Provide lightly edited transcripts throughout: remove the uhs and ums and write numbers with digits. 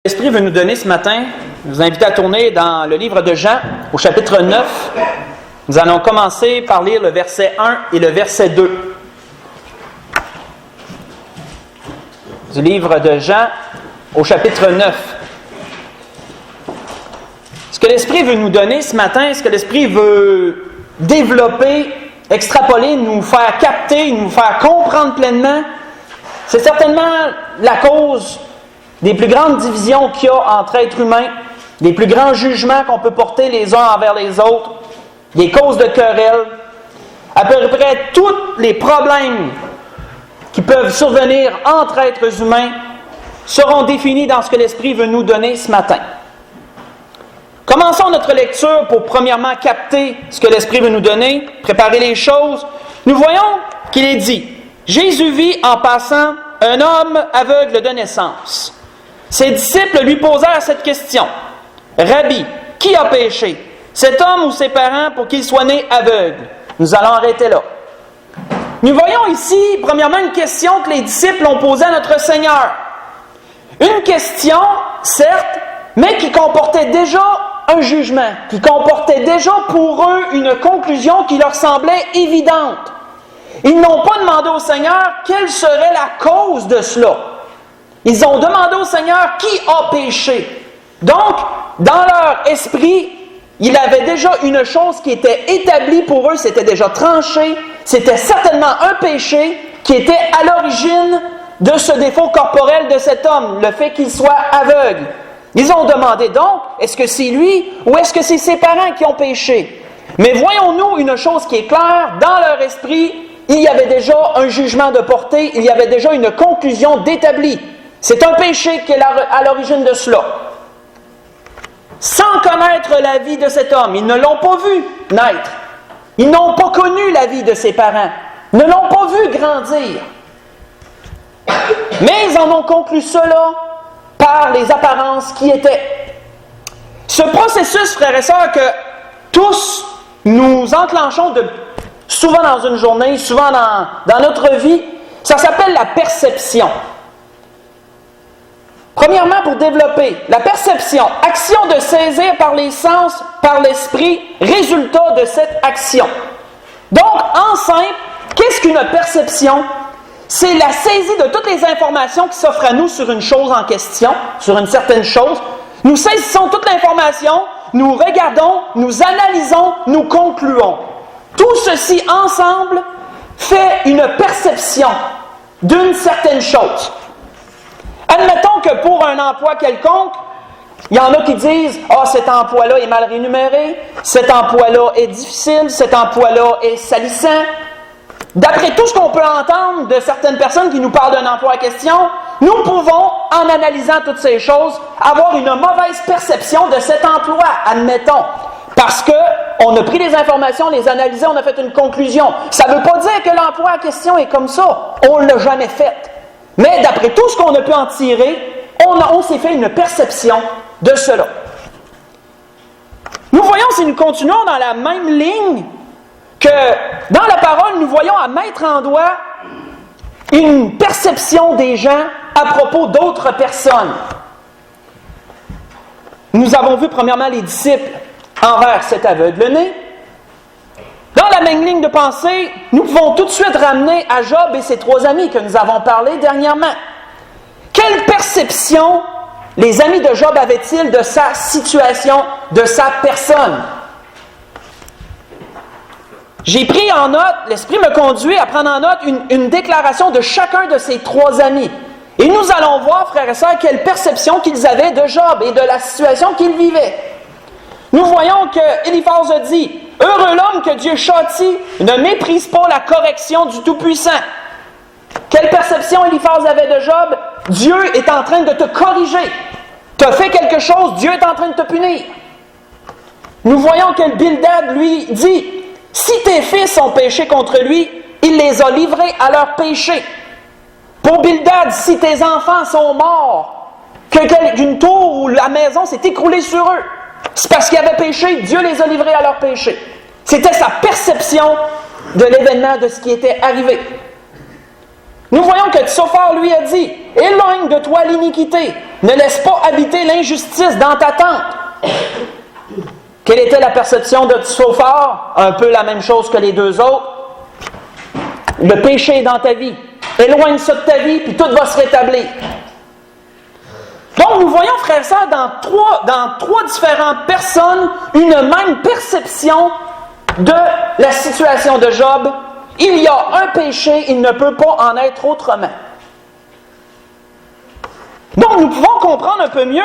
L'Esprit veut nous donner ce matin, je vous invite à tourner dans le livre de Jean, au chapitre 9. Nous allons commencer par lire le verset 1 et le verset 2. Du livre de Jean, au chapitre 9. Ce que l'Esprit veut nous donner ce matin, ce que l'Esprit veut développer, extrapoler, nous faire capter, nous faire comprendre pleinement, c'est certainement la cause des plus grandes divisions qu'il y a entre êtres humains, des plus grands jugements qu'on peut porter les uns envers les autres, des causes de querelles, à peu près tous les problèmes qui peuvent survenir entre êtres humains seront définis dans ce que l'Esprit veut nous donner ce matin. Commençons notre lecture pour premièrement capter ce que l'Esprit veut nous donner, préparer les choses. Nous voyons qu'il est dit, Jésus vit en passant un homme aveugle de naissance. Ses disciples lui posèrent cette question. Rabbi, qui a péché, cet homme ou ses parents, pour qu'il soit né aveugle? Nous allons arrêter là. Nous voyons ici, premièrement, une question que les disciples ont posée à notre Seigneur. Une question, certes, mais qui comportait déjà un jugement, qui comportait déjà pour eux une conclusion qui leur semblait évidente. Ils n'ont pas demandé au Seigneur quelle serait la cause de cela. Ils ont demandé au Seigneur qui a péché. Donc, dans leur esprit, il y avait déjà une chose qui était établie pour eux, c'était déjà tranché, c'était certainement un péché qui était à l'origine de ce défaut corporel de cet homme, le fait qu'il soit aveugle. Ils ont demandé donc, est-ce que c'est lui ou est-ce que c'est ses parents qui ont péché? Mais voyons-nous une chose qui est claire, dans leur esprit, il y avait déjà un jugement de portée, il y avait déjà une conclusion d'établie. C'est un péché qui est à l'origine de cela. Sans connaître la vie de cet homme, ils ne l'ont pas vu naître. Ils n'ont pas connu la vie de ses parents, ne l'ont pas vu grandir. Mais ils en ont conclu cela par les apparences qui étaient. Ce processus, frères et sœurs, que tous nous enclenchons souvent dans une journée, souvent dans notre vie, ça s'appelle la perception. Premièrement, pour développer la perception, action de saisir par les sens, par l'esprit, résultat de cette action. Donc, en simple, qu'est-ce qu'une perception? C'est la saisie de toutes les informations qui s'offrent à nous sur une chose en question, sur une certaine chose. Nous saisissons toute l'information, nous regardons, nous analysons, nous concluons. Tout ceci ensemble fait une perception d'une certaine chose. Admettons que pour un emploi quelconque, il y en a qui disent « Ah, cet emploi-là est mal rémunéré, cet emploi-là est difficile, cet emploi-là est salissant. » D'après tout ce qu'on peut entendre de certaines personnes qui nous parlent d'un emploi en question, nous pouvons, en analysant toutes ces choses, avoir une mauvaise perception de cet emploi, admettons. Parce qu'on a pris les informations, les analysé, on a fait une conclusion. Ça ne veut pas dire que l'emploi en question est comme ça. On ne l'a jamais fait. Mais d'après tout ce qu'on a pu en tirer, on s'est fait une perception de cela. Nous voyons, si nous continuons dans la même ligne, que dans la parole, nous voyons à mettre en doigt une perception des gens à propos d'autres personnes. Nous avons vu premièrement les disciples envers cet aveugle-né. Dans la même ligne de pensée, nous pouvons tout de suite ramener à Job et ses 3 amis que nous avons parlé dernièrement. Quelle perception les amis de Job avaient-ils de sa situation, de sa personne? J'ai pris en note, l'Esprit me conduit à prendre en note une déclaration de chacun de ces 3 amis. Et nous allons voir, frères et sœurs, quelle perception qu'ils avaient de Job et de la situation qu'il vivait. Nous voyons que Éliphaz a dit « Heureux l'homme que Dieu châtie, ne méprise pas la correction du Tout-Puissant. » Quelle perception Éliphaz avait de Job? Dieu est en train de te corriger. Tu as fait quelque chose, Dieu est en train de te punir. Nous voyons que Bildad lui dit « Si tes fils ont péché contre lui, il les a livrés à leur péché. » Pour Bildad, si tes enfants sont morts, qu'une tour ou la maison s'est écroulée sur eux, c'est parce qu'ils avaient péché, Dieu les a livrés à leur péché. C'était sa perception de l'événement, de ce qui était arrivé. Nous voyons que Tsophar lui a dit « Éloigne de toi l'iniquité, ne laisse pas habiter l'injustice dans ta tente. Quelle était la perception de Sophar? Un peu la même chose que les deux autres. Le péché est dans ta vie. Éloigne ça de ta vie, puis tout va se rétablir. Donc, nous voyons, frères et sœurs, dans trois différentes personnes, une même perception de la situation de Job. Il y a un péché, il ne peut pas en être autrement. Donc, nous pouvons comprendre un peu mieux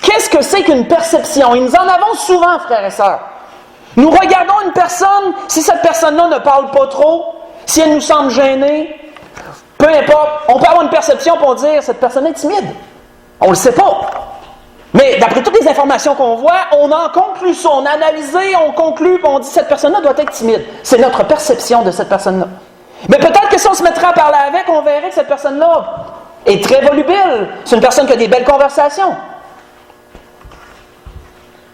qu'est-ce que c'est qu'une perception. Et nous en avons souvent, frères et sœurs. Nous regardons une personne, si cette personne-là ne parle pas trop, si elle nous semble gênée, peu importe, on peut avoir une perception pour dire cette personne est timide. On ne le sait pas. Mais d'après toutes les informations qu'on voit, on en conclut ça, on a analysé, on conclut, puis on dit cette personne-là doit être timide. C'est notre perception de cette personne-là. Mais peut-être que si on se mettrait à parler avec, on verrait que cette personne-là est très volubile. C'est une personne qui a des belles conversations.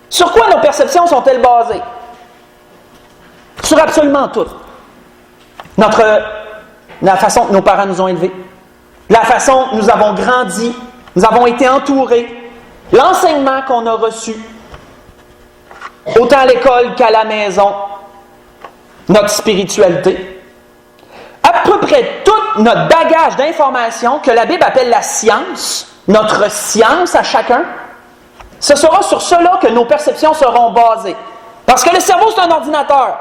Sur quoi nos perceptions sont-elles basées? Sur absolument tout. La façon que nos parents nous ont élevés, la façon que nous avons grandi, nous avons été entourés, l'enseignement qu'on a reçu, autant à l'école qu'à la maison, notre spiritualité, à peu près tout notre bagage d'informations que la Bible appelle la science, notre science à chacun, ce sera sur cela que nos perceptions seront basées. Parce que le cerveau, c'est un ordinateur.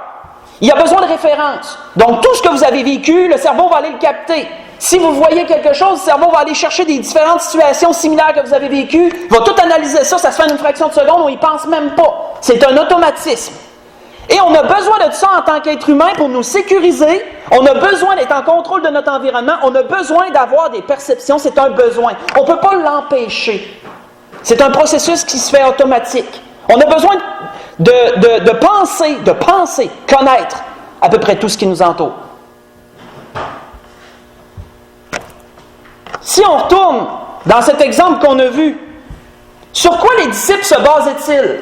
Il a besoin de références. Donc, tout ce que vous avez vécu, le cerveau va aller le capter. Si vous voyez quelque chose, le cerveau va aller chercher des différentes situations similaires que vous avez vécues, il va tout analyser ça, ça se fait en une fraction de seconde, on n'y pense même pas. C'est un automatisme. Et on a besoin de ça en tant qu'être humain pour nous sécuriser. On a besoin d'être en contrôle de notre environnement. On a besoin d'avoir des perceptions. C'est un besoin. On ne peut pas l'empêcher. C'est un processus qui se fait automatique. On a besoin de penser, connaître à peu près tout ce qui nous entoure. Si on retourne dans cet exemple qu'on a vu, sur quoi les disciples se basaient-ils?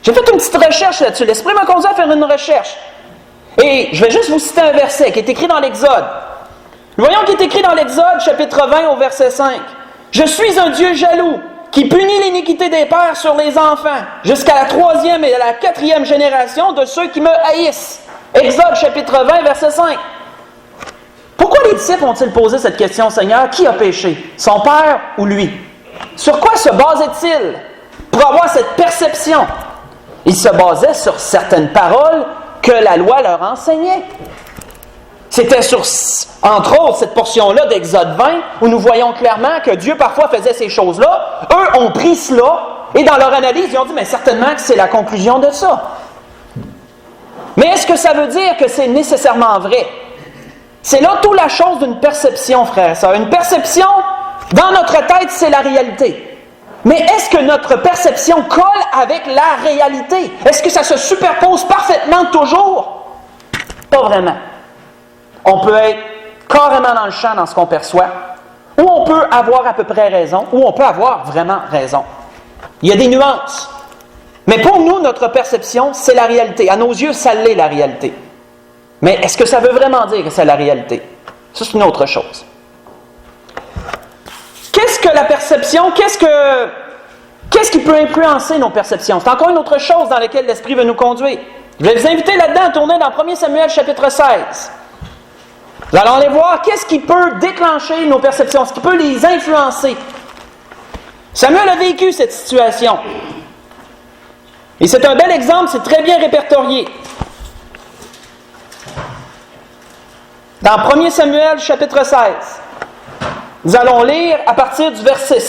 J'ai fait une petite recherche là-dessus. L'Esprit m'a conduit à faire une recherche. Et je vais juste vous citer un verset qui est écrit dans l'Exode. Voyons qui est écrit dans l'Exode, chapitre 20, au verset 5. « Je suis un Dieu jaloux, qui punit l'iniquité des pères sur les enfants, jusqu'à la 3e et à la 4e génération de ceux qui me haïssent. » Exode, chapitre 20, verset 5. Pourquoi les disciples ont-ils posé cette question, Seigneur? Qui a péché? Son père ou lui? Sur quoi se basaient-ils pour avoir cette perception? Ils se basaient sur certaines paroles que la loi leur enseignait. C'était sur, entre autres, cette portion-là d'Exode 20, où nous voyons clairement que Dieu parfois faisait ces choses-là. Eux ont pris cela, et dans leur analyse, ils ont dit, mais certainement que c'est la conclusion de ça. Mais est-ce que ça veut dire que c'est nécessairement vrai? C'est là toute la chose d'une perception, frère et sœur. Une perception, dans notre tête, c'est la réalité. Mais est-ce que notre perception colle avec la réalité? Est-ce que ça se superpose parfaitement toujours? Pas vraiment. On peut être carrément dans le champ dans ce qu'on perçoit, ou on peut avoir à peu près raison, ou on peut avoir vraiment raison. Il y a des nuances. Mais pour nous, notre perception, c'est la réalité. À nos yeux, ça l'est la réalité. Mais est-ce que ça veut vraiment dire que c'est la réalité? Ça, c'est une autre chose. Qu'est-ce que la perception? Qu'est-ce qui peut influencer nos perceptions? C'est encore une autre chose dans laquelle l'Esprit veut nous conduire. Je vais vous inviter là-dedans à tourner dans 1 Samuel chapitre 16. Nous allons aller voir qu'est-ce qui peut déclencher nos perceptions, ce qui peut les influencer. Samuel a vécu cette situation. Et c'est un bel exemple, c'est très bien répertorié. Dans 1 Samuel chapitre 16, nous allons lire à partir du verset...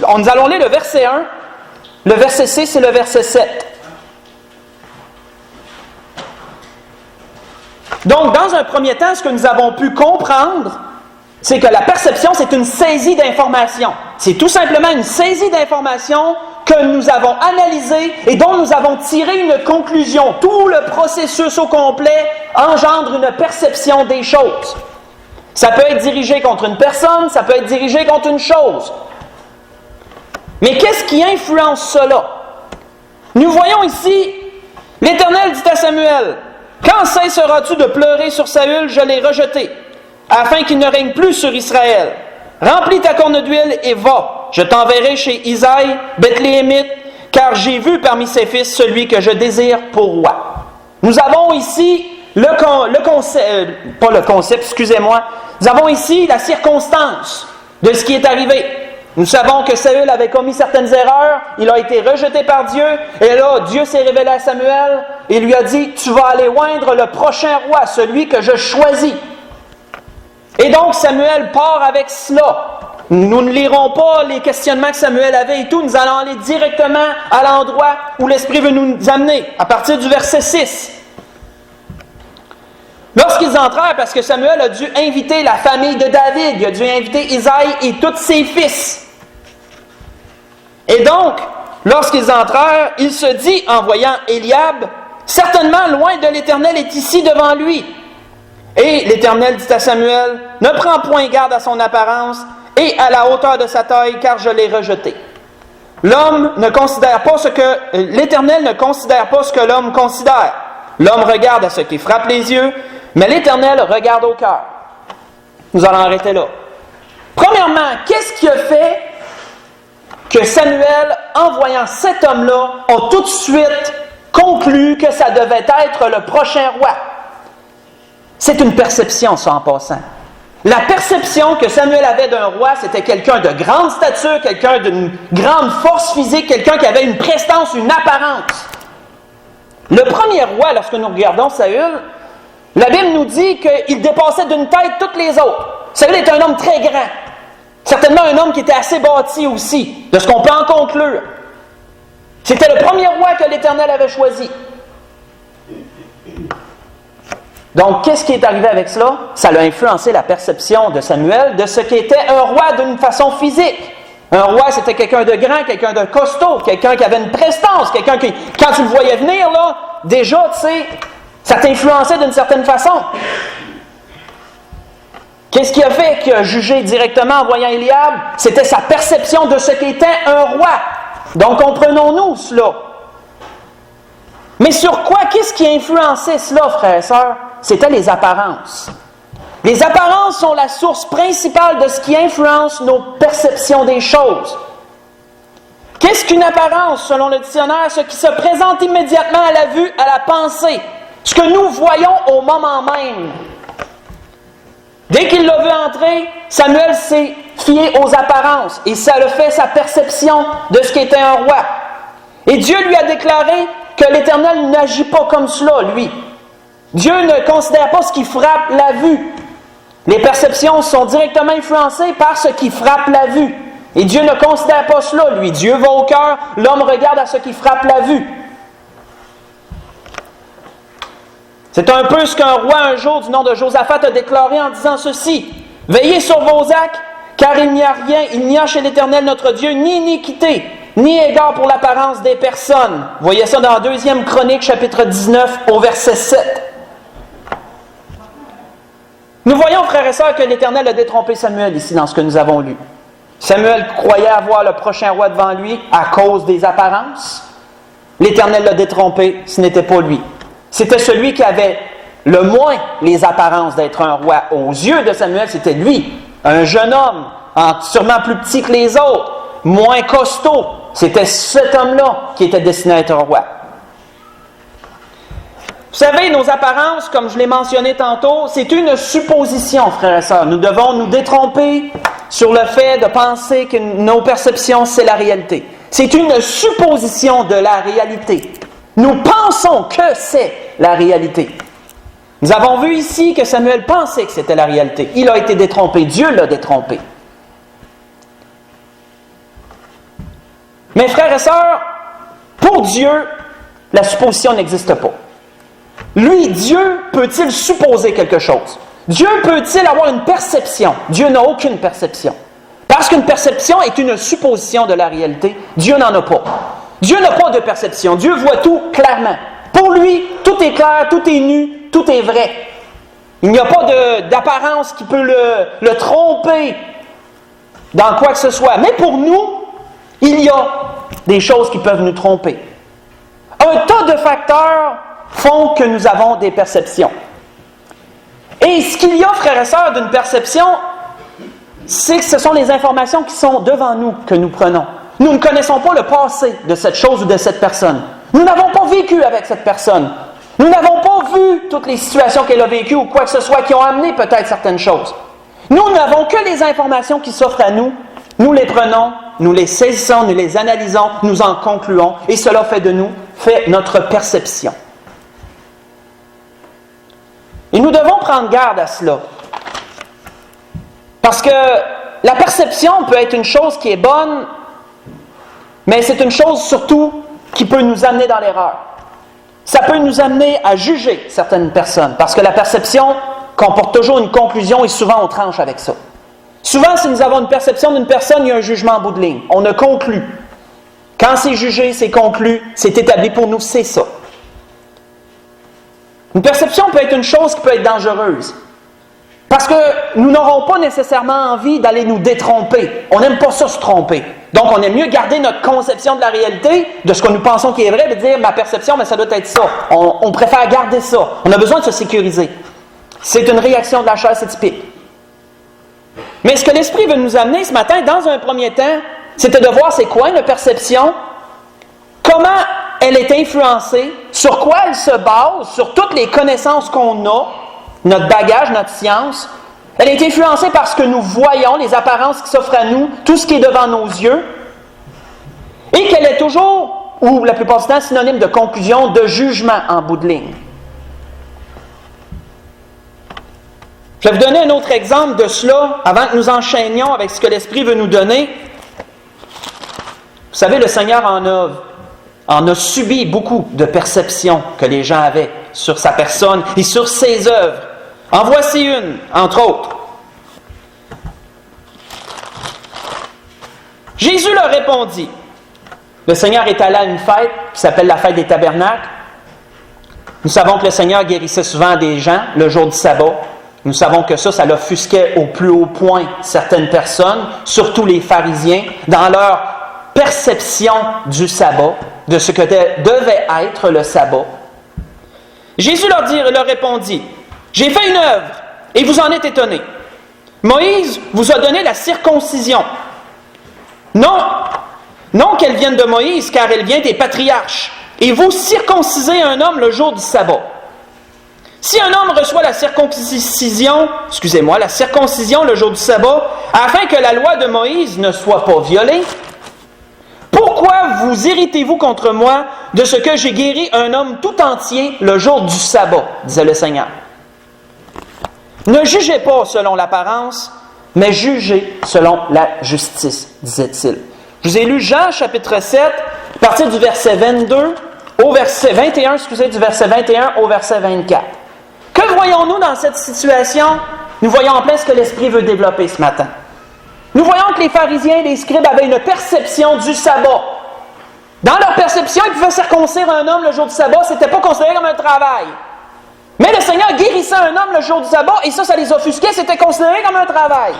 Nous allons lire le verset 1, le verset 6 et le verset 7. Donc, dans un premier temps, ce que nous avons pu comprendre, c'est que la perception, c'est une saisie d'informations. C'est tout simplement une saisie d'informations que nous avons analysée et dont nous avons tiré une conclusion. Tout le processus au complet engendre une perception des choses. Ça peut être dirigé contre une personne, ça peut être dirigé contre une chose. Mais qu'est-ce qui influence cela? Nous voyons ici, l'Éternel dit à Samuel, « Quand cesseras-tu de pleurer sur Saül, je l'ai rejeté, afin qu'il ne règne plus sur Israël. Remplis ta corne d'huile et va. je t'enverrai chez Isaïe, Bethléemite, car j'ai vu parmi ses fils celui que je désire pour roi. » Nous avons ici nous avons ici la circonstance de ce qui est arrivé. Nous savons que Saül avait commis certaines erreurs, il a été rejeté par Dieu, et là, Dieu s'est révélé à Samuel et lui a dit, tu vas aller oindre le prochain roi, celui que je choisis. Et donc, Samuel part avec cela. Nous ne lirons pas les questionnements que Samuel avait et tout, nous allons aller directement à l'endroit où l'Esprit veut nous amener, à partir du verset 6. Lorsqu'ils entrèrent, parce que Samuel a dû inviter la famille de David, il a dû inviter Isaïe et tous ses fils. Et donc, lorsqu'ils entrèrent, il se dit, en voyant Éliab, « Certainement, loin de l'Éternel est ici devant lui. » Et l'Éternel dit à Samuel, « Ne prends point garde à son apparence et à la hauteur de sa taille, car je l'ai rejeté. » L'Éternel ne considère pas ce que l'homme considère. L'homme regarde à ce qui frappe les yeux, mais l'Éternel regarde au cœur. Nous allons arrêter là. Premièrement, qu'est-ce qui a fait que Samuel, en voyant cet homme-là, a tout de suite conclu que ça devait être le prochain roi? C'est une perception, ça, en passant. La perception que Samuel avait d'un roi, c'était quelqu'un de grande stature, quelqu'un d'une grande force physique, quelqu'un qui avait une prestance, une apparence. Le premier roi, lorsque nous regardons Saül, la Bible nous dit qu'il dépassait d'une tête toutes les autres. Saül est un homme très grand. Certainement un homme qui était assez bâti aussi, de ce qu'on peut en conclure. C'était le premier roi que l'Éternel avait choisi. Donc, qu'est-ce qui est arrivé avec cela? Ça a influencé la perception de Samuel de ce qu'était un roi d'une façon physique. Un roi, c'était quelqu'un de grand, quelqu'un de costaud, quelqu'un qui avait une prestance, quelqu'un qui, quand tu le voyais venir, là, déjà, tu sais, ça t'influençait d'une certaine façon. Qu'est-ce qui a fait qu'il a jugé directement en voyant Éliab? C'était sa perception de ce qu'était un roi. Donc, comprenons-nous cela. Mais sur quoi, qu'est-ce qui a influencé cela, frères et sœurs? C'était les apparences. Les apparences sont la source principale de ce qui influence nos perceptions des choses. Qu'est-ce qu'une apparence, selon le dictionnaire? Ce qui se présente immédiatement à la vue, à la pensée. Ce que nous voyons au moment même. Dès qu'il l'a vu entrer, Samuel s'est fié aux apparences et ça le fait sa perception de ce qu'était un roi. Et Dieu lui a déclaré que l'Éternel n'agit pas comme cela, lui. Dieu ne considère pas ce qui frappe la vue. Les perceptions sont directement influencées par ce qui frappe la vue. Et Dieu ne considère pas cela, lui. Dieu va au cœur, l'homme regarde à ce qui frappe la vue. C'est un peu ce qu'un roi un jour du nom de Josaphat a déclaré en disant ceci. « Veillez sur vos actes, car il n'y a rien, il n'y a chez l'Éternel notre Dieu ni iniquité, ni égard pour l'apparence des personnes. » Vous voyez ça dans 2 Chroniques, chapitre 19, au verset 7. Nous voyons, frères et sœurs, que l'Éternel a détrompé Samuel ici dans ce que nous avons lu. Samuel croyait avoir le prochain roi devant lui à cause des apparences. L'Éternel l'a détrompé, ce n'était pas lui. C'était celui qui avait le moins les apparences d'être un roi. Aux yeux de Samuel, c'était lui, un jeune homme, sûrement plus petit que les autres, moins costaud. C'était cet homme-là qui était destiné à être un roi. Vous savez, nos apparences, comme je l'ai mentionné tantôt, c'est une supposition, frères et sœurs. Nous devons nous détromper sur le fait de penser que nos perceptions, c'est la réalité. C'est une supposition de la réalité. Nous pensons que c'est la réalité. Nous avons vu ici que Samuel pensait que c'était la réalité. Il a été détrompé. Dieu l'a détrompé. Mais frères et sœurs, pour Dieu, la supposition n'existe pas. Lui, Dieu, peut-il supposer quelque chose? Dieu peut-il avoir une perception? Dieu n'a aucune perception. Parce qu'une perception est une supposition de la réalité, Dieu n'en a pas. Dieu n'a pas de perception. Dieu voit tout clairement. Pour lui, tout est clair, tout est nu, tout est vrai. Il n'y a pas d'apparence qui peut le tromper dans quoi que ce soit. Mais pour nous, il y a des choses qui peuvent nous tromper. Un tas de facteurs font que nous avons des perceptions. Et ce qu'il y a, frères et sœurs, d'une perception, c'est que ce sont les informations qui sont devant nous que nous prenons. Nous ne connaissons pas le passé de cette chose ou de cette personne. Nous n'avons pas vécu avec cette personne. Nous n'avons pas vu toutes les situations qu'elle a vécues ou quoi que ce soit qui ont amené peut-être certaines choses. Nous n'avons que les informations qui s'offrent à nous. Nous les prenons, nous les saisissons, nous les analysons, nous en concluons et cela fait de nous, fait notre perception. Et nous devons prendre garde à cela. Parce que la perception peut être une chose qui est bonne, mais c'est une chose surtout qui peut nous amener dans l'erreur. Ça peut nous amener à juger certaines personnes, parce que la perception comporte toujours une conclusion et souvent on tranche avec ça. Souvent, si nous avons une perception d'une personne, il y a un jugement en bout de ligne. On a conclu. Quand c'est jugé, c'est conclu, c'est établi pour nous, c'est ça. Une perception peut être une chose qui peut être dangereuse. Parce que nous n'aurons pas nécessairement envie d'aller nous détromper. On n'aime pas ça se tromper. Donc, on aime mieux garder notre conception de la réalité, de ce que nous pensons qui est vrai, de dire ma perception, mais ça doit être ça. On préfère garder ça. On a besoin de se sécuriser. C'est une réaction de la chair, c'est typique. Mais ce que l'Esprit veut nous amener ce matin, dans un premier temps, c'était de voir c'est quoi une perception, comment elle est influencée, sur quoi elle se base, sur toutes les connaissances qu'on a, notre bagage, notre science. Elle est influencée par ce que nous voyons, les apparences qui s'offrent à nous, tout ce qui est devant nos yeux, et qu'elle est toujours, ou la plupart du temps, synonyme de conclusion, de jugement en bout de ligne. Je vais vous donner un autre exemple de cela avant que nous enchaînions avec ce que l'Esprit veut nous donner. Vous savez, le Seigneur en a subi beaucoup de perceptions que les gens avaient sur sa personne et sur ses œuvres. En voici une, entre autres. Jésus leur répondit. Le Seigneur est allé à une fête qui s'appelle la fête des tabernacles. Nous savons que le Seigneur guérissait souvent des gens le jour du sabbat. Nous savons que ça l'offusquait au plus haut point certaines personnes, surtout les pharisiens, dans leur perception du sabbat, de ce que devait être le sabbat. Jésus leur répondit, « J'ai fait une œuvre, et vous en êtes étonnés. Moïse vous a donné la circoncision. Non qu'elle vienne de Moïse, car elle vient des patriarches. Et vous circoncisez un homme le jour du sabbat. Si un homme reçoit la circoncision le jour du sabbat, afin que la loi de Moïse ne soit pas violée, pourquoi vous irritez-vous contre moi de ce que j'ai guéri un homme tout entier le jour du sabbat, disait le Seigneur. Ne jugez pas selon l'apparence, mais jugez selon la justice, disait-il. Je vous ai lu Jean chapitre 7, à partir du verset 22 au verset 21, du verset 21 au verset 24. Que voyons-nous dans cette situation? Nous voyons en plein ce que l'Esprit veut développer ce matin. Nous voyons que les pharisiens et les scribes avaient une perception du sabbat. Dans leur perception, ils pouvaient circoncire un homme le jour du sabbat, ce n'était pas considéré comme un travail. Mais le Seigneur guérissait un homme le jour du sabbat, et ça les offusquait, c'était considéré comme un travail.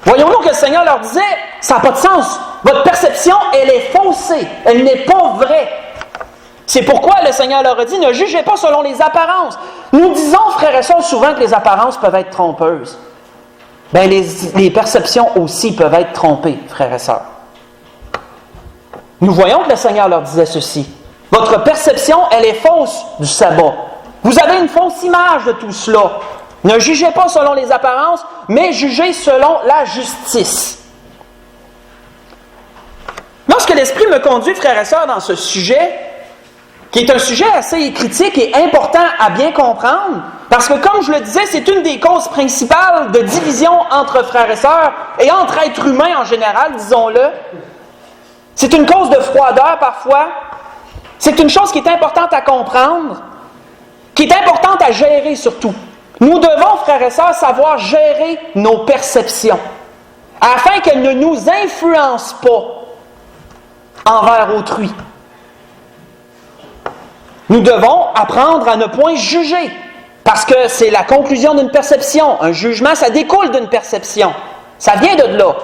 Voyons-nous que le Seigneur leur disait, ça n'a pas de sens. Votre perception, elle est faussée, elle n'est pas vraie. C'est pourquoi le Seigneur leur a dit, ne jugez pas selon les apparences. Nous disons, frères et sœurs, souvent que les apparences peuvent être trompeuses. Bien, les perceptions aussi peuvent être trompées, frères et sœurs. Nous voyons que le Seigneur leur disait ceci. Votre perception, elle est fausse du sabbat. Vous avez une fausse image de tout cela. Ne jugez pas selon les apparences, mais jugez selon la justice. Lorsque l'Esprit me conduit, frères et sœurs, dans ce sujet, qui est un sujet assez critique et important à bien comprendre, parce que, comme je le disais, c'est une des causes principales de division entre frères et sœurs, et entre êtres humains en général, disons-le. C'est une cause de froideur parfois. C'est une chose qui est importante à comprendre, qui est importante à gérer surtout. Nous devons, frères et sœurs, savoir gérer nos perceptions, afin qu'elles ne nous influencent pas envers autrui. Nous devons apprendre à ne point juger, parce que c'est la conclusion d'une perception. Un jugement, ça découle d'une perception. Ça vient de là.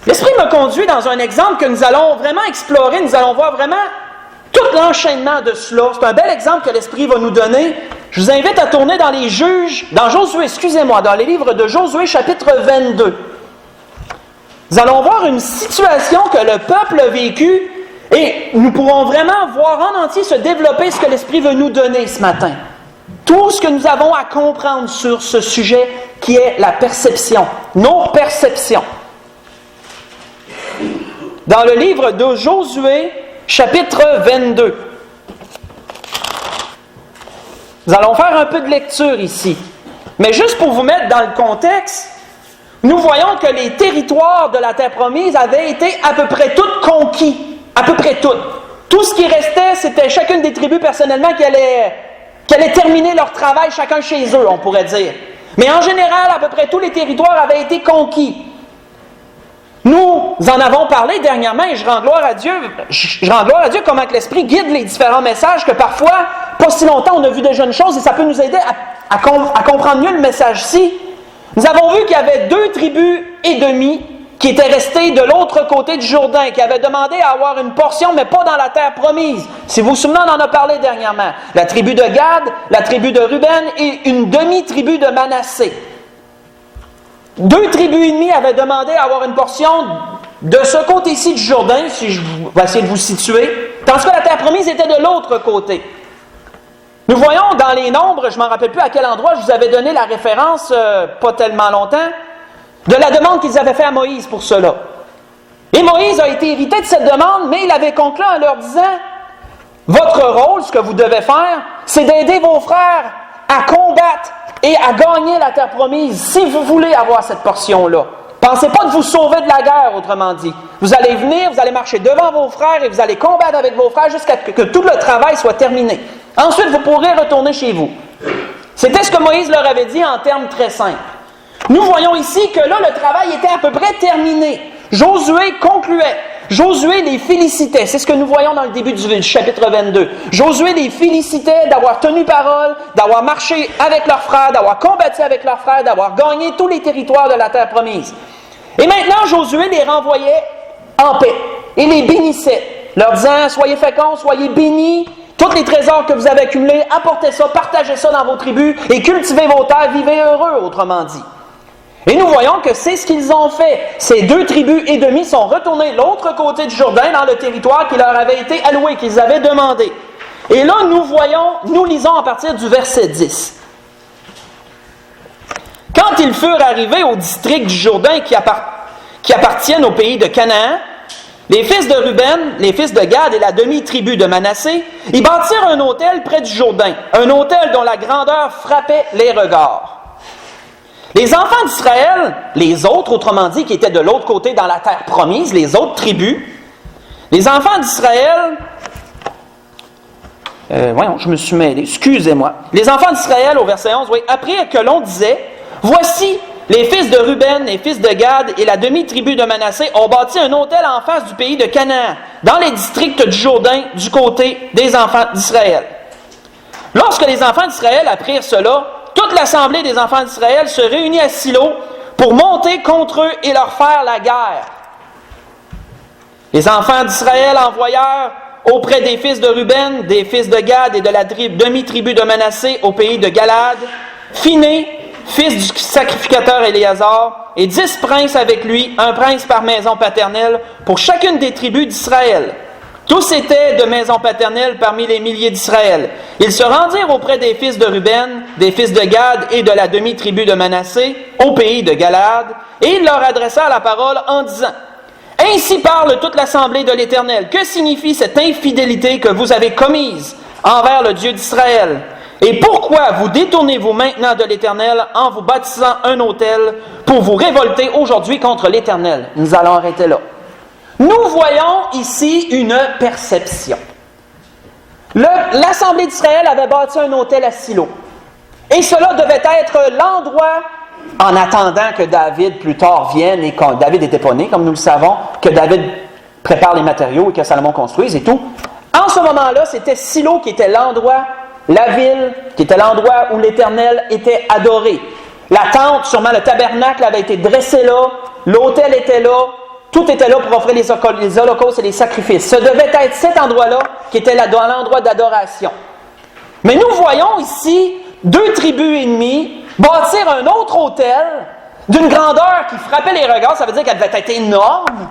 L'Esprit me conduit dans un exemple que nous allons vraiment explorer, nous allons voir vraiment tout l'enchaînement de cela. C'est un bel exemple que l'Esprit va nous donner Je vous invite à tourner dans les Juges, dans Josué, dans les livres de Josué, chapitre 22. Nous allons voir une situation que le peuple a vécue et nous pourrons vraiment voir en entier se développer ce que l'Esprit veut nous donner ce matin. Tout ce que nous avons à comprendre sur ce sujet qui est la perception, nos perceptions. Dans le livre de Josué, chapitre 22. Nous allons faire un peu de lecture ici. Mais juste pour vous mettre dans le contexte, nous voyons que les territoires de la terre promise avaient été à peu près tous conquis. À peu près tous. Tout ce qui restait, c'était chacune des tribus personnellement qui allait terminer leur travail chacun chez eux, on pourrait dire. Mais en général, à peu près tous les territoires avaient été conquis. Nous en avons parlé dernièrement et je rends gloire à Dieu comment que l'Esprit guide les différents messages que parfois, pas si longtemps, on a vu de jeunes choses et ça peut nous aider à comprendre mieux le message-ci. Nous avons vu qu'il y avait 2 tribus et demie qui étaient restées de l'autre côté du Jourdain, qui avaient demandé à avoir une portion, mais pas dans la terre promise. Si vous vous souvenez, on en a parlé dernièrement. La tribu de Gad, la tribu de Ruben et une demi-tribu de Manassé. 2 tribus et demie avaient demandé à avoir une portion de ce côté-ci du Jourdain, si je vais essayer de vous situer, tandis que la terre promise était de l'autre côté. Nous voyons dans les nombres, je ne m'en rappelle plus à quel endroit, je vous avais donné la référence, pas tellement longtemps, de la demande qu'ils avaient fait à Moïse pour cela. Et Moïse a été irrité de cette demande, mais il avait conclu en leur disant, votre rôle, ce que vous devez faire, c'est d'aider vos frères à combattre et à gagner la terre promise, si vous voulez avoir cette portion-là. Pensez pas de vous sauver de la guerre, autrement dit. Vous allez venir, vous allez marcher devant vos frères et vous allez combattre avec vos frères jusqu'à ce que tout le travail soit terminé. Ensuite, vous pourrez retourner chez vous. C'était ce que Moïse leur avait dit en termes très simples. Nous voyons ici que là, le travail était à peu près terminé. Josué concluait. Josué les félicitait. C'est ce que nous voyons dans le début du chapitre 22. Josué les félicitait d'avoir tenu parole, d'avoir marché avec leurs frères, d'avoir combattu avec leurs frères, d'avoir gagné tous les territoires de la terre promise. Et maintenant, Josué les renvoyait en paix et les bénissait, leur disant, soyez féconds, soyez bénis, tous les trésors que vous avez accumulés, apportez ça, partagez ça dans vos tribus et cultivez vos terres, vivez heureux, autrement dit. Et nous voyons que c'est ce qu'ils ont fait. Ces 2 tribus et demie sont retournés de l'autre côté du Jourdain, dans le territoire qui leur avait été alloué, qu'ils avaient demandé. Et là, nous lisons à partir du verset 10. Quand ils furent arrivés au district du Jourdain qui appartiennent au pays de Canaan, les fils de Ruben, les fils de Gad et la demi-tribu de Manassé, ils bâtirent un autel près du Jourdain, un autel dont la grandeur frappait les regards. Les enfants d'Israël, les autres, autrement dit, qui étaient de l'autre côté dans la terre promise, les autres tribus, les enfants d'Israël, je me suis mêlé, excusez-moi. Les enfants d'Israël, au verset 11, apprirent que l'on disait, voici, les fils de Ruben, les fils de Gad et la demi-tribu de Manassé ont bâti un autel en face du pays de Canaan, dans les districts du Jourdain, du côté des enfants d'Israël. Lorsque les enfants d'Israël apprirent cela, toute l'assemblée des enfants d'Israël se réunit à Silo pour monter contre eux et leur faire la guerre. Les enfants d'Israël envoyèrent auprès des fils de Ruben, des fils de Gad et de la demi-tribu de Manassé au pays de Galad, Phiné, fils du sacrificateur Éléazar, et 10 princes avec lui, un prince par maison paternelle, pour chacune des tribus d'Israël. Tous étaient de maison paternelle parmi les milliers d'Israël. Ils se rendirent auprès des fils de Ruben, des fils de Gad et de la demi-tribu de Manassé, au pays de Galad, et ils leur adressèrent la parole en disant, « Ainsi parle toute l'assemblée de l'Éternel. Que signifie cette infidélité que vous avez commise envers le Dieu d'Israël? Et pourquoi vous détournez-vous maintenant de l'Éternel en vous bâtissant un autel pour vous révolter aujourd'hui contre l'Éternel? » Nous allons arrêter là. Nous voyons ici une perception. L'Assemblée d'Israël avait bâti un autel à Silo. Et cela devait être l'endroit, en attendant que David plus tard vienne, et quand David n'était pas né, comme nous le savons, que David prépare les matériaux et que Salomon construise et tout. En ce moment-là, c'était Silo qui était l'endroit, la ville, qui était l'endroit où l'Éternel était adoré. La tente, sûrement le tabernacle avait été dressé là, l'autel était là, tout était là pour offrir les holocaustes et les sacrifices. Ce devait être cet endroit-là qui était là, dans l'endroit d'adoration. Mais nous voyons ici 2 tribus ennemies bâtir un autre autel d'une grandeur qui frappait les regards, ça veut dire qu'elle devait être énorme.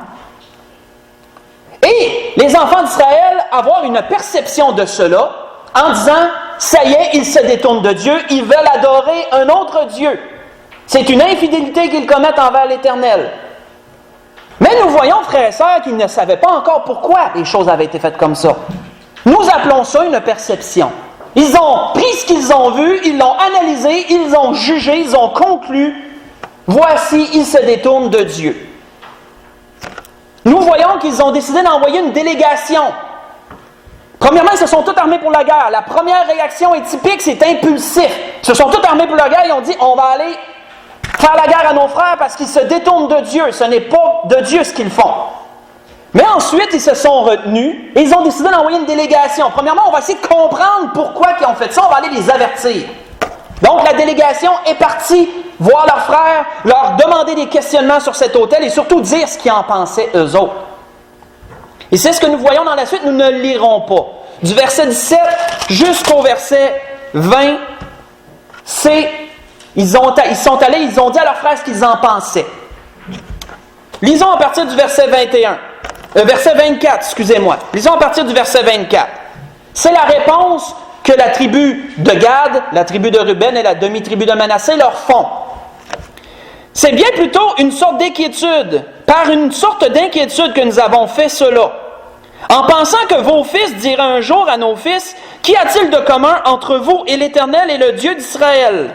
Et les enfants d'Israël avoir une perception de cela en disant, ça y est, ils se détournent de Dieu, ils veulent adorer un autre Dieu. C'est une infidélité qu'ils commettent envers l'Éternel. Mais nous voyons, frères et sœurs, qu'ils ne savaient pas encore pourquoi les choses avaient été faites comme ça. Nous appelons ça une perception. Ils ont pris ce qu'ils ont vu, ils l'ont analysé, ils ont jugé, ils ont conclu. Voici, ils se détournent de Dieu. Nous voyons qu'ils ont décidé d'envoyer une délégation. Premièrement, ils se sont tous armés pour la guerre. La première réaction est typique, c'est impulsif. Ils se sont tous armés pour la guerre, ils ont dit, on va aller faire la guerre à nos frères parce qu'ils se détournent de Dieu. Ce n'est pas de Dieu ce qu'ils font. Mais ensuite, ils se sont retenus et ils ont décidé d'envoyer une délégation. Premièrement, on va essayer de comprendre pourquoi ils ont fait ça. On va aller les avertir. Donc, la délégation est partie voir leurs frères, leur demander des questionnements sur cet autel et surtout dire ce qu'ils en pensaient eux autres. Et c'est ce que nous voyons dans la suite, nous ne le lirons pas. Du verset 17 jusqu'au verset 20, ils sont allés, ils ont dit à leurs frères ce qu'ils en pensaient. Lisons à partir du verset 24, excusez-moi. Lisons à partir du verset 24. C'est la réponse que la tribu de Gad, la tribu de Ruben et la demi-tribu de Manassé leur font. C'est bien plutôt une sorte d'inquiétude, par une sorte d'inquiétude que nous avons fait cela. En pensant que vos fils diraient un jour à nos fils, qu'y a-t-il de commun entre vous et l'Éternel et le Dieu d'Israël?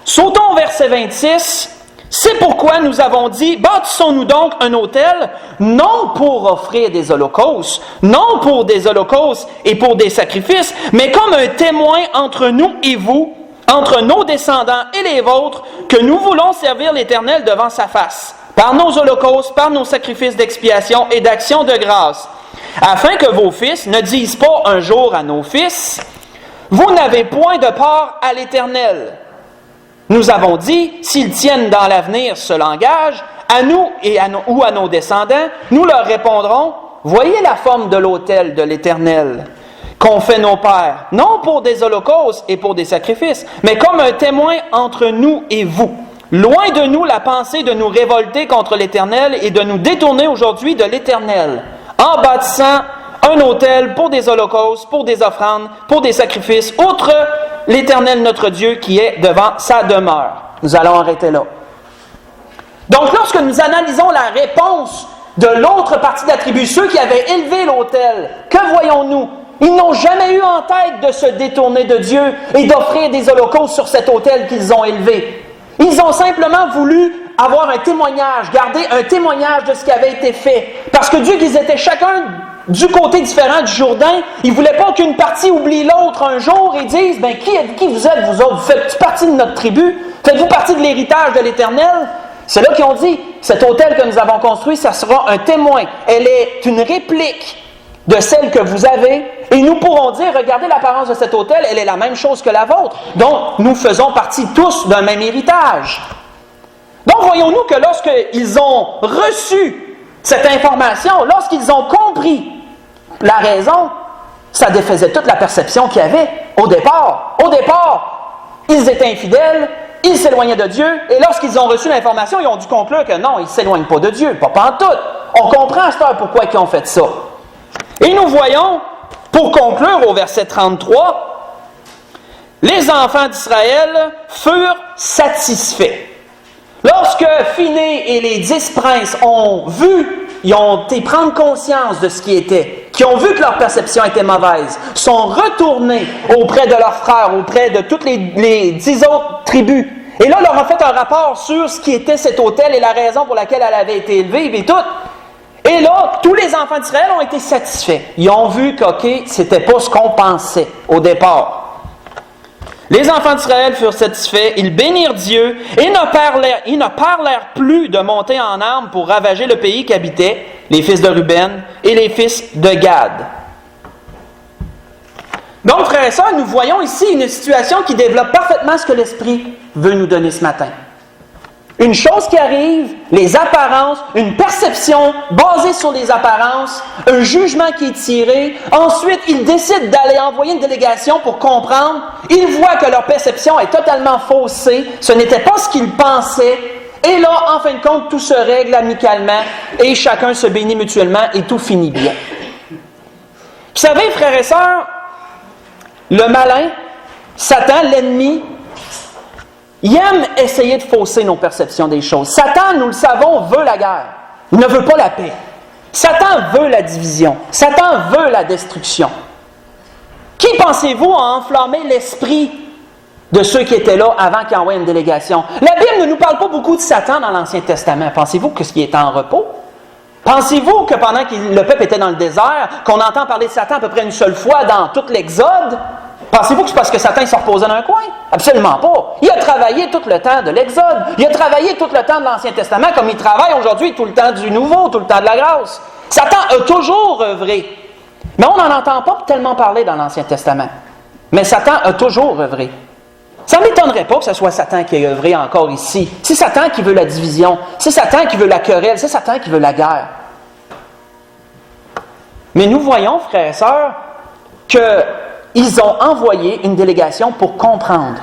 Sautons au verset 26. C'est pourquoi nous avons dit, bâtissons-nous donc un autel, non pour offrir des holocaustes, non pour des holocaustes et pour des sacrifices, mais comme un témoin entre nous et vous, entre nos descendants et les vôtres, que nous voulons servir l'Éternel devant sa face, par nos holocaustes, par nos sacrifices d'expiation et d'action de grâce, afin que vos fils ne disent pas un jour à nos fils, vous n'avez point de part à l'Éternel. Nous avons dit, s'ils tiennent dans l'avenir ce langage, à nous ou à nos descendants, nous leur répondrons, voyez la forme de l'autel de l'Éternel qu'ont fait nos pères, non pour des holocaustes et pour des sacrifices, mais comme un témoin entre nous et vous. Loin de nous la pensée de nous révolter contre l'Éternel et de nous détourner aujourd'hui de l'Éternel, en bâtissant un autel pour des holocaustes, pour des offrandes, pour des sacrifices, outre l'Éternel notre Dieu qui est devant sa demeure. Nous allons arrêter là. Donc, lorsque nous analysons la réponse de l'autre partie de la tribu, ceux qui avaient élevé l'autel, que voyons-nous? Ils n'ont jamais eu en tête de se détourner de Dieu et d'offrir des holocaustes sur cet autel qu'ils ont élevé. Ils ont simplement voulu avoir un témoignage, garder un témoignage de ce qui avait été fait. Parce que Dieu, qu'ils étaient chacun du côté différent du Jourdain, ils ne voulaient pas qu'une partie oublie l'autre un jour et dise, ben qui vous êtes, vous autres? Vous faites partie de notre tribu? Faites-vous partie de l'héritage de l'Éternel? C'est là qu'ils ont dit, cet autel que nous avons construit, ça sera un témoin. Elle est une réplique de celle que vous avez, et nous pourrons dire, regardez l'apparence de cet autel, elle est la même chose que la vôtre. Donc, nous faisons partie tous d'un même héritage. Donc, voyons-nous que lorsqu'ils ont reçu cette information, lorsqu'ils ont compris la raison, ça défaisait toute la perception qu'il y avait au départ. Au départ, ils étaient infidèles, ils s'éloignaient de Dieu, et lorsqu'ils ont reçu l'information, ils ont dû conclure que non, ils ne s'éloignent pas de Dieu, pas pantoute. On comprend à cette heure pourquoi ils ont fait ça. Et nous voyons, pour conclure au verset 33, les enfants d'Israël furent satisfaits. Lorsque Phiné et les 10 princes ont vu, ils ont été prendre conscience de ce qui était, qui ont vu que leur perception était mauvaise, sont retournés auprès de leurs frères, auprès de toutes les 10 autres tribus. Et là, leur ont fait un rapport sur ce qui était cet autel et la raison pour laquelle elle avait été élevée et tout. Et là, tous les enfants d'Israël ont été satisfaits. Ils ont vu que, c'était pas ce qu'on pensait au départ. Les enfants d'Israël furent satisfaits, ils bénirent Dieu et ne parlèrent plus de monter en armes pour ravager le pays qu'habitaient les fils de Ruben et les fils de Gad. Donc, frères et sœurs, nous voyons ici une situation qui développe parfaitement ce que l'Esprit veut nous donner ce matin. Une chose qui arrive, les apparences, une perception basée sur les apparences, un jugement qui est tiré. Ensuite, ils décident d'aller envoyer une délégation pour comprendre. Ils voient que leur perception est totalement faussée. Ce n'était pas ce qu'ils pensaient. Et là, en fin de compte, tout se règle amicalement et chacun se bénit mutuellement et tout finit bien. Vous savez, frères et sœurs, le malin, Satan, l'ennemi, il aime essayer de fausser nos perceptions des choses. Satan, nous le savons, veut la guerre. Il ne veut pas la paix. Satan veut la division. Satan veut la destruction. Qui, pensez-vous, a enflammé l'esprit de ceux qui étaient là avant qu'il envoie une délégation? La Bible ne nous parle pas beaucoup de Satan dans l'Ancien Testament. Pensez-vous que ce qui était en repos? Pensez-vous que pendant que le peuple était dans le désert, qu'on entend parler de Satan à peu près une seule fois dans tout l'Exode? Pensez-vous que c'est parce que Satan se reposait dans un coin? Absolument pas. Il a travaillé tout le temps de l'Exode. Il a travaillé tout le temps de l'Ancien Testament comme il travaille aujourd'hui tout le temps du Nouveau, tout le temps de la grâce. Satan a toujours œuvré. Mais on n'en entend pas tellement parler dans l'Ancien Testament. Mais Satan a toujours œuvré. Ça ne m'étonnerait pas que ce soit Satan qui ait œuvré encore ici. C'est Satan qui veut la division. C'est Satan qui veut la querelle. C'est Satan qui veut la guerre. Mais nous voyons, frères et sœurs, qu'ils ont envoyé une délégation pour comprendre.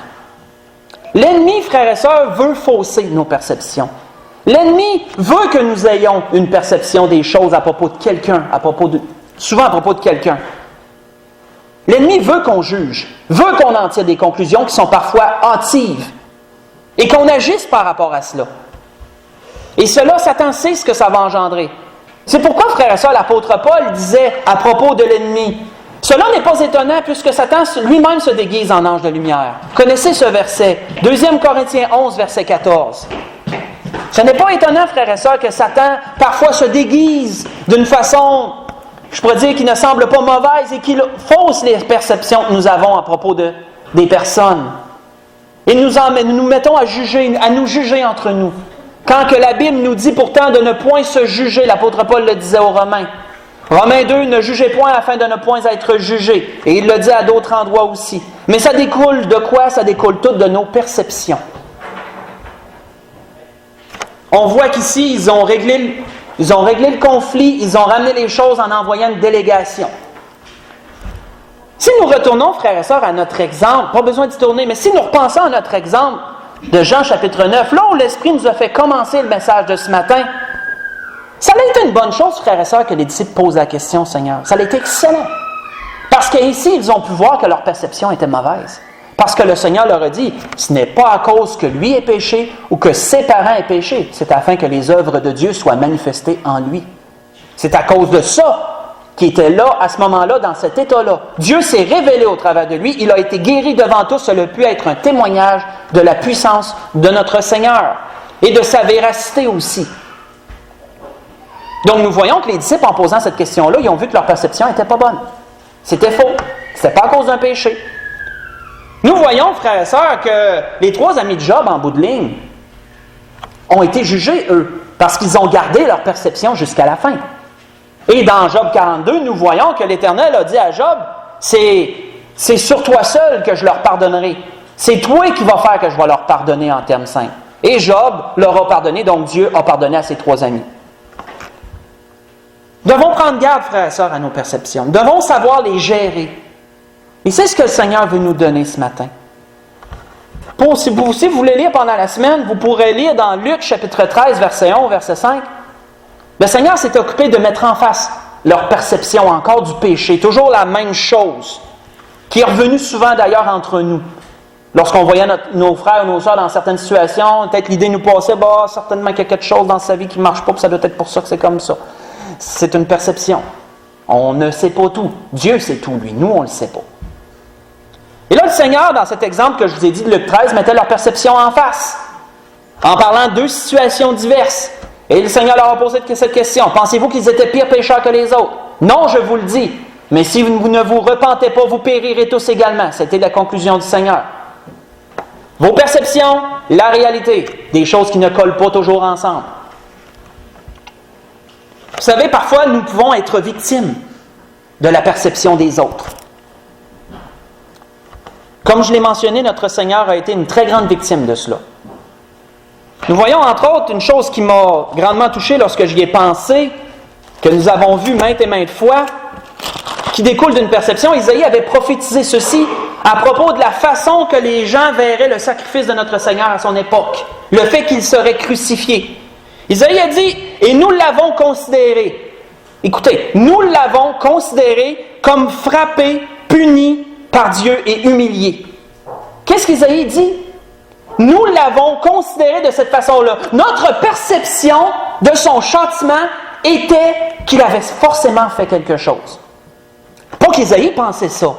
L'ennemi, frères et sœurs, veut fausser nos perceptions. L'ennemi veut que nous ayons une perception des choses à propos de quelqu'un, souvent à propos de quelqu'un. L'ennemi veut qu'on juge, veut qu'on en tire des conclusions qui sont parfois hâtives et qu'on agisse par rapport à cela. Et cela, Satan sait ce que ça va engendrer. C'est pourquoi, frères et sœurs, l'apôtre Paul disait à propos de l'ennemi, « Cela n'est pas étonnant puisque Satan lui-même se déguise en ange de lumière. » Connaissez ce verset, 2 Corinthiens 11, verset 14. Ce n'est pas étonnant, frères et sœurs, que Satan parfois se déguise d'une façon, je pourrais dire, qui ne semble pas mauvaise et qui fausse les perceptions que nous avons à propos des personnes. Et nous mettons à nous juger entre nous. Quand que la Bible nous dit pourtant de ne point se juger, l'apôtre Paul le disait aux Romains. Romains 2, ne jugez point afin de ne point être jugés. Et il le dit à d'autres endroits aussi. Mais ça découle de quoi? Ça découle tout de nos perceptions. On voit qu'ici, ils ont réglé le conflit, ils ont ramené les choses en envoyant une délégation. Si nous retournons, frères et sœurs, à notre exemple, pas besoin d'y tourner, mais si nous repensons à notre exemple de Jean chapitre 9, là où l'Esprit nous a fait commencer le message de ce matin, ça a été une bonne chose, frères et sœurs, que les disciples posent la question au Seigneur. Ça a été excellent. Parce qu'ici, ils ont pu voir que leur perception était mauvaise. Parce que le Seigneur leur a dit, ce n'est pas à cause que lui ait péché ou que ses parents aient péché, c'est afin que les œuvres de Dieu soient manifestées en lui. C'est à cause de ça qu'il était là, à ce moment-là, dans cet état-là. Dieu s'est révélé au travers de lui, il a été guéri devant tous, cela a pu être un témoignage de la puissance de notre Seigneur et de sa véracité aussi. Donc nous voyons que les disciples, en posant cette question-là, ils ont vu que leur perception n'était pas bonne. C'était faux. C'était pas à cause d'un péché. Nous voyons, frères et sœurs, que les 3 amis de Job, en bout de ligne, ont été jugés, eux, parce qu'ils ont gardé leur perception jusqu'à la fin. Et dans Job 42, nous voyons que l'Éternel a dit à Job, c'est sur toi seul que je leur pardonnerai. C'est toi qui vas faire que je vais leur pardonner en termes simples. Et Job leur a pardonné, donc Dieu a pardonné à ses 3 amis. Nous devons prendre garde, frères et sœurs, à nos perceptions. Nous devons savoir les gérer. Et c'est ce que le Seigneur veut nous donner ce matin. Si vous voulez lire pendant la semaine, vous pourrez lire dans Luc chapitre 13, verset 11, verset 5. Le Seigneur s'est occupé de mettre en face leur perception encore du péché. Toujours la même chose, qui est revenue souvent d'ailleurs entre nous. Lorsqu'on voyait nos frères ou nos sœurs dans certaines situations, peut-être l'idée nous passait, certainement qu'il y a quelque chose dans sa vie qui ne marche pas, puis ça doit être pour ça que c'est comme ça. C'est une perception. On ne sait pas tout. Dieu sait tout, lui. Nous, on ne le sait pas. Et là, le Seigneur, dans cet exemple que je vous ai dit de Luc 13, mettait leur perception en face, en parlant de 2 situations diverses. Et le Seigneur leur a posé cette question. Pensez-vous qu'ils étaient pires pécheurs que les autres? Non, je vous le dis. Mais si vous ne vous repentez pas, vous périrez tous également. C'était la conclusion du Seigneur. Vos perceptions, la réalité. Des choses qui ne collent pas toujours ensemble. Vous savez, parfois, nous pouvons être victimes de la perception des autres. Comme je l'ai mentionné, notre Seigneur a été une très grande victime de cela. Nous voyons entre autres une chose qui m'a grandement touché lorsque j'y ai pensé, que nous avons vu maintes et maintes fois, qui découle d'une perception. Isaïe avait prophétisé ceci à propos de la façon que les gens verraient le sacrifice de notre Seigneur à son époque, le fait qu'il serait crucifié. Isaïe a dit, et nous l'avons considéré, écoutez, nous l'avons considéré comme frappé, puni par Dieu et humilié. Qu'est-ce qu'Isaïe dit? Nous l'avons considéré de cette façon-là. Notre perception de son châtiment était qu'il avait forcément fait quelque chose. Pas qu'Isaïe pensait ça.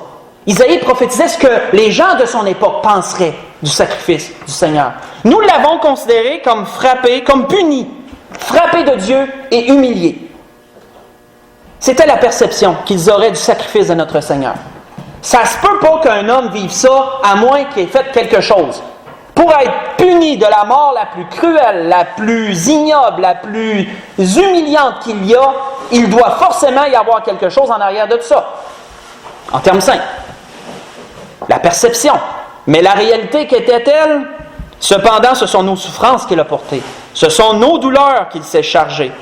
Isaïe prophétisait ce que les gens de son époque penseraient du sacrifice du Seigneur. Nous l'avons considéré comme frappé, comme puni, frappé de Dieu et humilié. C'était la perception qu'ils auraient du sacrifice de notre Seigneur. Ça se peut pas qu'un homme vive ça, à moins qu'il ait fait quelque chose. Pour être puni de la mort la plus cruelle, la plus ignoble, la plus humiliante qu'il y a, il doit forcément y avoir quelque chose en arrière de ça. En termes simples. La perception. Mais la réalité qu'était-elle? Cependant, ce sont nos souffrances qu'il a portées. Ce sont nos douleurs qu'il s'est chargé.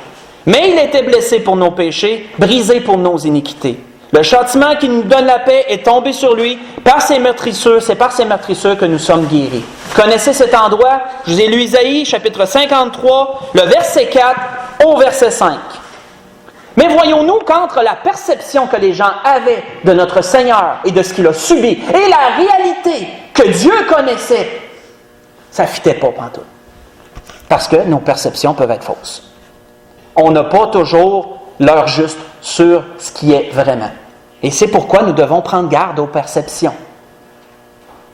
Mais il était blessé pour nos péchés, brisé pour nos iniquités. Le châtiment qui nous donne la paix est tombé sur lui. Par ses meurtrissures, c'est par ses meurtrissures que nous sommes guéris. Connaissez cet endroit? Je vous ai lu Isaïe, chapitre 53, le verset 4 au verset 5. Mais voyons-nous qu'entre la perception que les gens avaient de notre Seigneur et de ce qu'il a subi et la réalité que Dieu connaissait, ça ne fitait pas pantoute. Parce que nos perceptions peuvent être fausses. On n'a pas toujours l'heure juste sur ce qui est vraiment. Et c'est pourquoi nous devons prendre garde aux perceptions.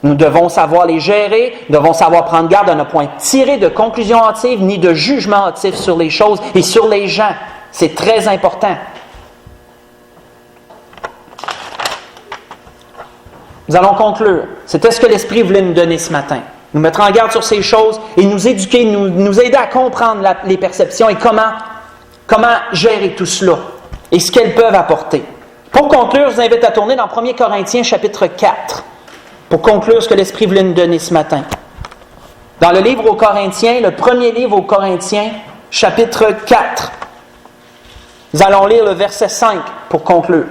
Nous devons savoir les gérer, nous devons savoir prendre garde à ne point tirer de conclusions hâtives ni de jugements hâtifs sur les choses et sur les gens. C'est très important. Nous allons conclure. C'était ce que l'Esprit voulait nous donner ce matin. Nous mettre en garde sur ces choses et nous éduquer, nous aider à comprendre les perceptions et comment gérer tout cela et ce qu'elles peuvent apporter. Pour conclure, je vous invite à tourner dans 1 Corinthiens chapitre 4 pour conclure ce que l'Esprit voulait nous donner ce matin. Dans le livre aux Corinthiens, le premier livre aux Corinthiens, chapitre 4, nous allons lire le verset 5 pour conclure.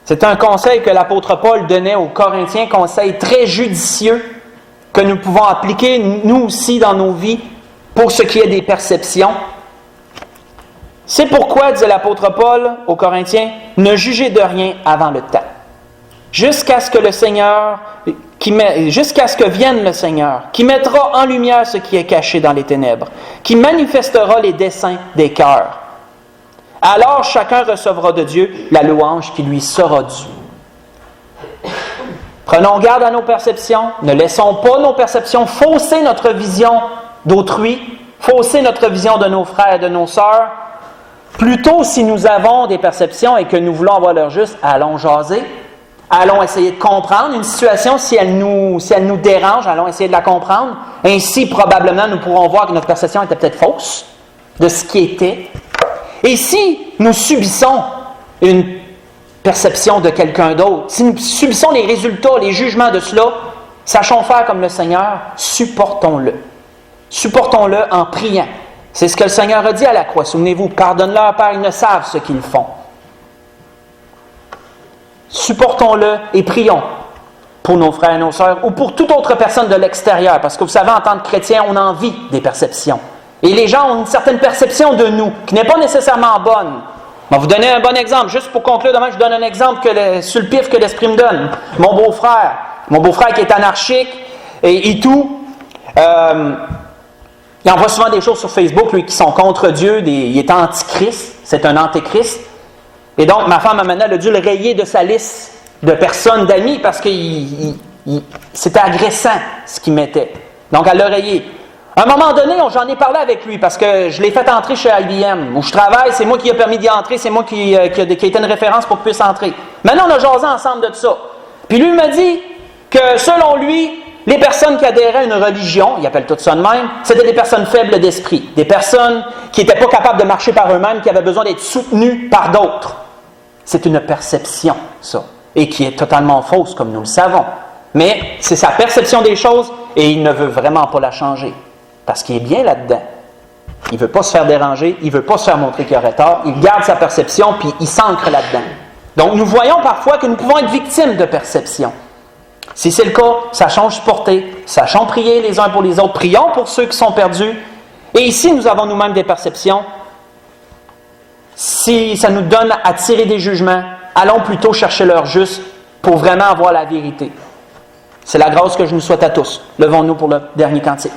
C'est un conseil que l'apôtre Paul donnait aux Corinthiens, conseil très judicieux que nous pouvons appliquer nous aussi dans nos vies pour ce qui est des perceptions. C'est pourquoi, disait l'apôtre Paul aux Corinthiens, ne jugez de rien avant le temps. Jusqu'à ce que vienne le Seigneur, qui mettra en lumière ce qui est caché dans les ténèbres, qui manifestera les desseins des cœurs. Alors chacun recevra de Dieu la louange qui lui sera due. Prenons garde à nos perceptions, ne laissons pas nos perceptions fausser notre vision d'autrui, fausser notre vision de nos frères et de nos sœurs. Plutôt, si nous avons des perceptions et que nous voulons avoir leur juste, allons jaser, allons essayer de comprendre une situation, si elle nous dérange, allons essayer de la comprendre. Ainsi, probablement, nous pourrons voir que notre perception était peut-être fausse de ce qui était. Et si nous subissons une perception de quelqu'un d'autre, si nous subissons les résultats, les jugements de cela, sachons faire comme le Seigneur, supportons-le. Supportons-le en priant. C'est ce que le Seigneur a dit à la croix. Souvenez-vous, pardonne-leur, Père, ils ne savent ce qu'ils font. Supportons-le et prions pour nos frères et nos sœurs ou pour toute autre personne de l'extérieur. Parce que vous savez, en tant que chrétien, on en vit des perceptions. Et les gens ont une certaine perception de nous, qui n'est pas nécessairement bonne. Je vais vous donner un bon exemple. Juste pour conclure, demain, je vous donne un exemple sur le pif que l'Esprit me donne. Mon beau-frère qui est anarchique et tout, il envoie souvent des choses sur Facebook, lui, qui sont contre Dieu. Il est antichrist, c'est un antéchrist. Et donc, ma femme, elle a dû le rayer de sa liste de personnes, d'amis, parce que c'était agressant, ce qu'il mettait. Donc, elle l'a rayé. À un moment donné, j'en ai parlé avec lui parce que je l'ai fait entrer chez IBM, où je travaille, c'est moi qui ai permis d'y entrer, c'est moi qui a été une référence pour qu'il puisse entrer. Maintenant, on a jasé ensemble de ça. Puis lui m'a dit que selon lui, les personnes qui adhéraient à une religion, il appelle tout ça de même, c'était des personnes faibles d'esprit, des personnes qui n'étaient pas capables de marcher par eux-mêmes, qui avaient besoin d'être soutenues par d'autres. C'est une perception, ça, et qui est totalement fausse, comme nous le savons. Mais c'est sa perception des choses et il ne veut vraiment pas la changer, parce qu'il est bien là-dedans. Il ne veut pas se faire déranger, il ne veut pas se faire montrer qu'il aurait tort, il garde sa perception puis il s'ancre là-dedans. Donc nous voyons parfois que nous pouvons être victimes de perception. Si c'est le cas, sachons supporter, sachons prier les uns pour les autres, prions pour ceux qui sont perdus. Et ici, nous avons nous-mêmes des perceptions. Si ça nous donne à tirer des jugements, allons plutôt chercher l'heure juste pour vraiment avoir la vérité. C'est la grâce que je nous souhaite à tous. Levons-nous pour le dernier cantique.